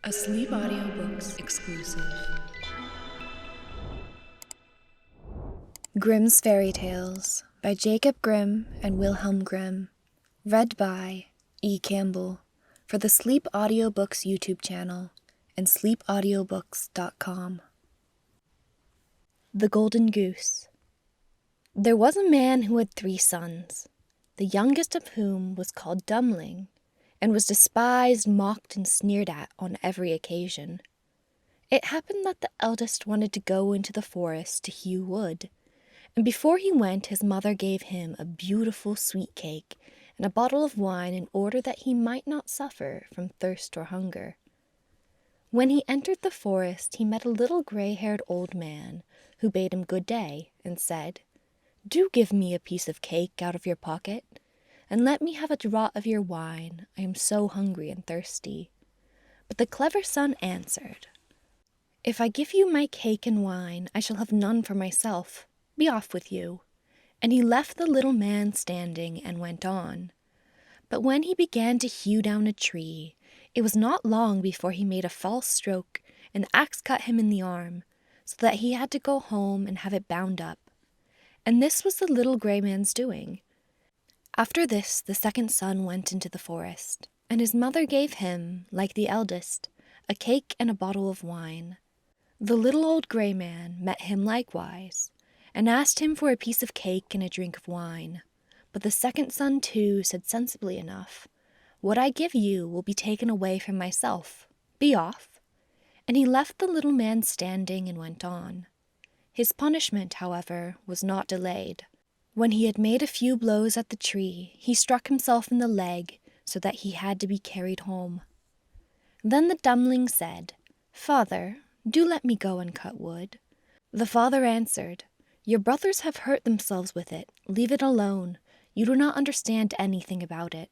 A Sleep Audiobooks exclusive. Grimm's Fairy Tales by Jacob Grimm and Wilhelm Grimm. Read by E. Campbell for the Sleep Audiobooks YouTube channel and sleepaudiobooks.com. The Golden Goose. There was a man who had 3 sons, the youngest of whom was called Dummling, and was despised, mocked, and sneered at on every occasion. It happened that the eldest wanted to go into the forest to hew wood, and before he went his mother gave him a beautiful sweet cake and a bottle of wine in order that he might not suffer from thirst or hunger. When he entered the forest he met a little gray-haired old man who bade him good day and said, "Do give me a piece of cake out of your pocket, and let me have a draught of your wine. I am so hungry and thirsty." But the clever son answered, "If I give you my cake and wine, I shall have none for myself. Be off with you." And he left the little man standing and went on. But when he began to hew down a tree, it was not long before he made a false stroke, and the axe cut him in the arm, so that he had to go home and have it bound up. And this was the little gray man's doing. After this, the second son went into the forest, and his mother gave him, like the eldest, a cake and a bottle of wine. The little old gray man met him likewise, and asked him for a piece of cake and a drink of wine. But the second son, too, said sensibly enough, "What I give you will be taken away from myself. Be off." And he left the little man standing and went on. His punishment, however, was not delayed. When he had made a few blows at the tree, he struck himself in the leg, so that he had to be carried home. Then the dummling said, "Father, do let me go and cut wood." The father answered, "Your brothers have hurt themselves with it. Leave it alone. You do not understand anything about it."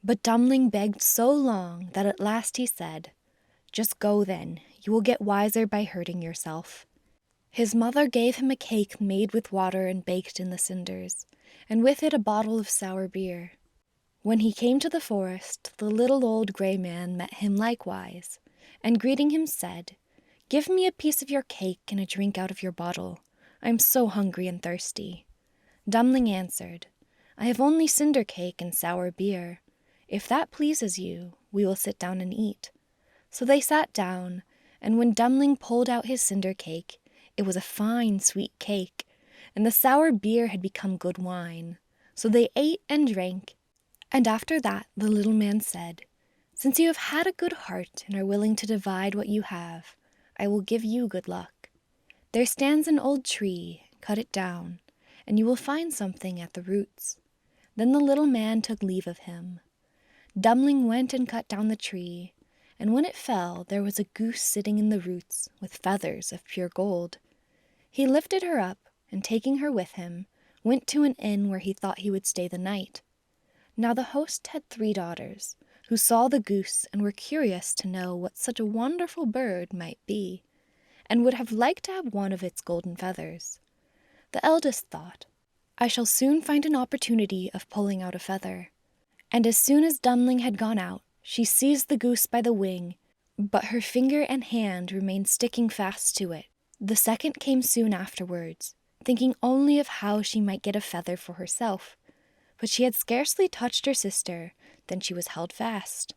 But Dummling begged so long that at last he said, "Just go then. You will get wiser by hurting yourself." His mother gave him a cake made with water and baked in the cinders, and with it a bottle of sour beer. When he came to the forest, the little old gray man met him likewise, and greeting him said, "Give me a piece of your cake and a drink out of your bottle. I am so hungry and thirsty." Dummling answered, "I have only cinder cake and sour beer. If that pleases you, we will sit down and eat." So they sat down, and when Dummling pulled out his cinder cake, it was a fine, sweet cake, and the sour beer had become good wine. So they ate and drank, and after that the little man said, "Since you have had a good heart and are willing to divide what you have, I will give you good luck. There stands an old tree, cut it down, and you will find something at the roots." Then the little man took leave of him. Dummling went and cut down the tree, and when it fell, there was a goose sitting in the roots with feathers of pure gold. He lifted her up, and taking her with him, went to an inn where he thought he would stay the night. Now the host had 3 daughters, who saw the goose and were curious to know what such a wonderful bird might be, and would have liked to have one of its golden feathers. The eldest thought, "I shall soon find an opportunity of pulling out a feather." And as soon as Dummling had gone out, she seized the goose by the wing, but her finger and hand remained sticking fast to it. The second came soon afterwards, thinking only of how she might get a feather for herself, but she had scarcely touched her sister than she was held fast.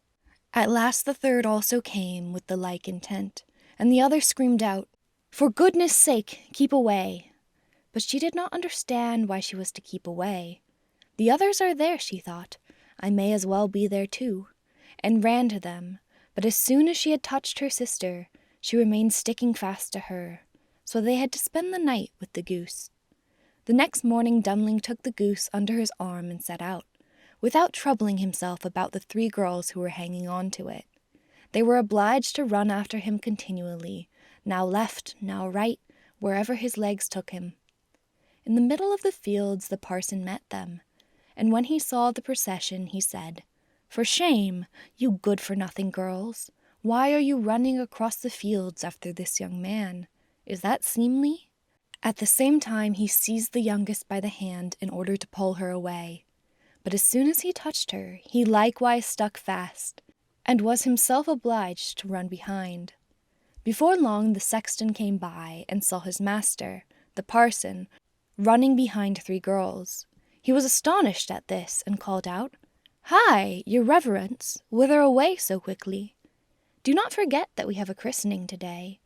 At last the third also came with the like intent, and the other screamed out, "For goodness' sake, keep away." But she did not understand why she was to keep away. "The others are there," she thought, "I may as well be there too," and ran to them, but as soon as she had touched her sister, she remained sticking fast to her, so they had to spend the night with the goose. The next morning Dummling took the goose under his arm and set out, without troubling himself about the 3 girls who were hanging on to it. They were obliged to run after him continually, now left, now right, wherever his legs took him. In the middle of the fields the parson met them, and when he saw the procession he said, "For shame, you good-for-nothing girls! Why are you running across the fields after this young man? Is that seemly?" At the same time he seized the youngest by the hand in order to pull her away. But as soon as he touched her, he likewise stuck fast, and was himself obliged to run behind. Before long the sexton came by and saw his master, the parson, running behind 3 girls. He was astonished at this and called out, "Hi, your reverence, whither away so quickly? Do not forget that we have a christening today."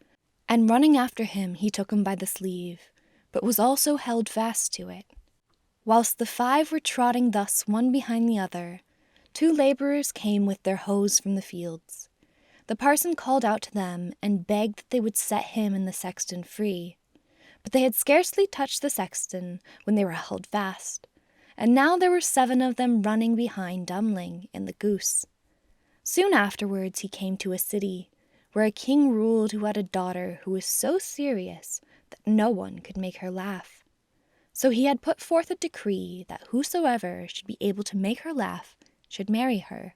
And running after him, he took him by the sleeve, but was also held fast to it. Whilst the 5 were trotting thus one behind the other, 2 labourers came with their hoes from the fields. The parson called out to them and begged that they would set him and the sexton free. But they had scarcely touched the sexton when they were held fast, and now there were 7 of them running behind Dummling and the Goose. Soon afterwards he came to a city, where a king ruled who had a daughter who was so serious that no one could make her laugh. So he had put forth a decree that whosoever should be able to make her laugh should marry her.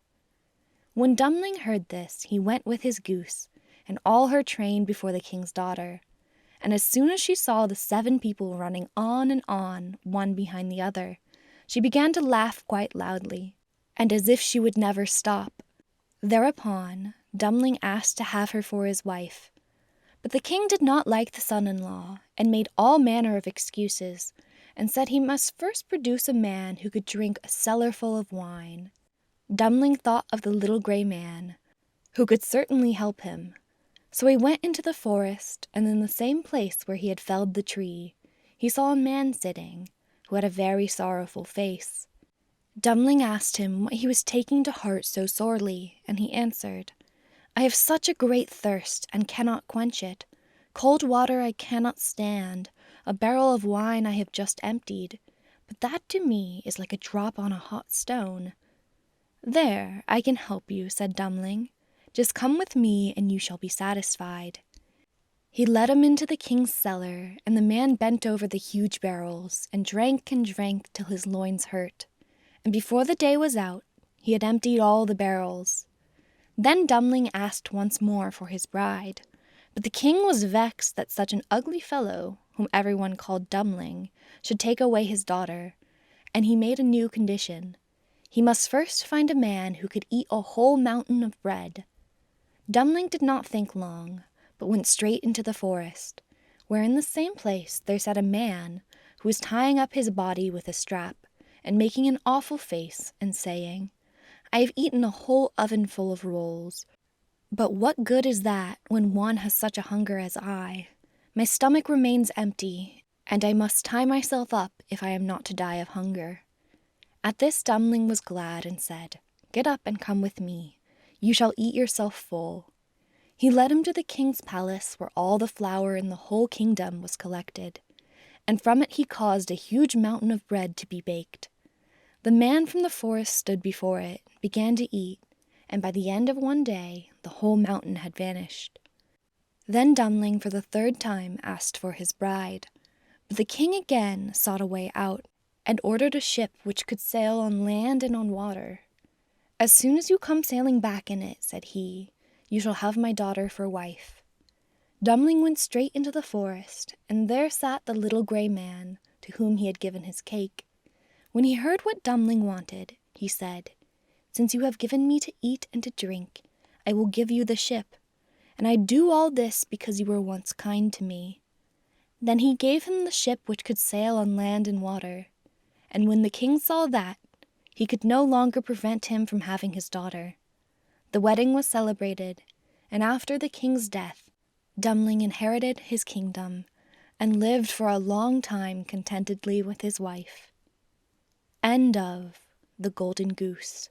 When Dummling heard this, he went with his Goose and all her train before the king's daughter, and as soon as she saw the 7 people running on and on, one behind the other, she began to laugh quite loudly, and as if she would never stop. Thereupon, Dummling asked to have her for his wife. But the king did not like the son-in-law, and made all manner of excuses, and said he must first produce a man who could drink a cellarful of wine. Dummling thought of the little grey man, who could certainly help him. So he went into the forest, and in the same place where he had felled the tree, he saw a man sitting, who had a very sorrowful face. Dummling asked him what he was taking to heart so sorely, and he answered, "I have such a great thirst, and cannot quench it. Cold water I cannot stand, a barrel of wine I have just emptied, but that to me is like a drop on a hot stone." "There, I can help you," said Dummling. "Just come with me, and you shall be satisfied." He led him into the king's cellar, and the man bent over the huge barrels, and drank till his loins hurt. And before the day was out, he had emptied all the barrels. Then Dummling asked once more for his bride, but the king was vexed that such an ugly fellow, whom everyone called Dummling, should take away his daughter, and he made a new condition. He must first find a man who could eat a whole mountain of bread. Dummling did not think long, but went straight into the forest, where in the same place there sat a man who was tying up his body with a strap, and making an awful face, and saying, "I have eaten a whole ovenful of rolls, but what good is that when one has such a hunger as I? My stomach remains empty, and I must tie myself up if I am not to die of hunger." At this Dummling was glad, and said, "Get up and come with me. You shall eat yourself full." He led him to the king's palace, where all the flour in the whole kingdom was collected, and from it he caused a huge mountain of bread to be baked. The man from the forest stood before it, began to eat, and by the end of one day the whole mountain had vanished. Then Dummling for the 3rd time asked for his bride, but the king again sought a way out, and ordered a ship which could sail on land and on water. "As soon as you come sailing back in it," said he, "you shall have my daughter for wife." Dummling went straight into the forest, and there sat the little grey man, to whom he had given his cake. When he heard what Dummling wanted, he said, "Since you have given me to eat and to drink, I will give you the ship, and I do all this because you were once kind to me." Then he gave him the ship which could sail on land and water, and when the king saw that, he could no longer prevent him from having his daughter. The wedding was celebrated, and after the king's death, Dummling inherited his kingdom, and lived for a long time contentedly with his wife. End of The Golden Goose.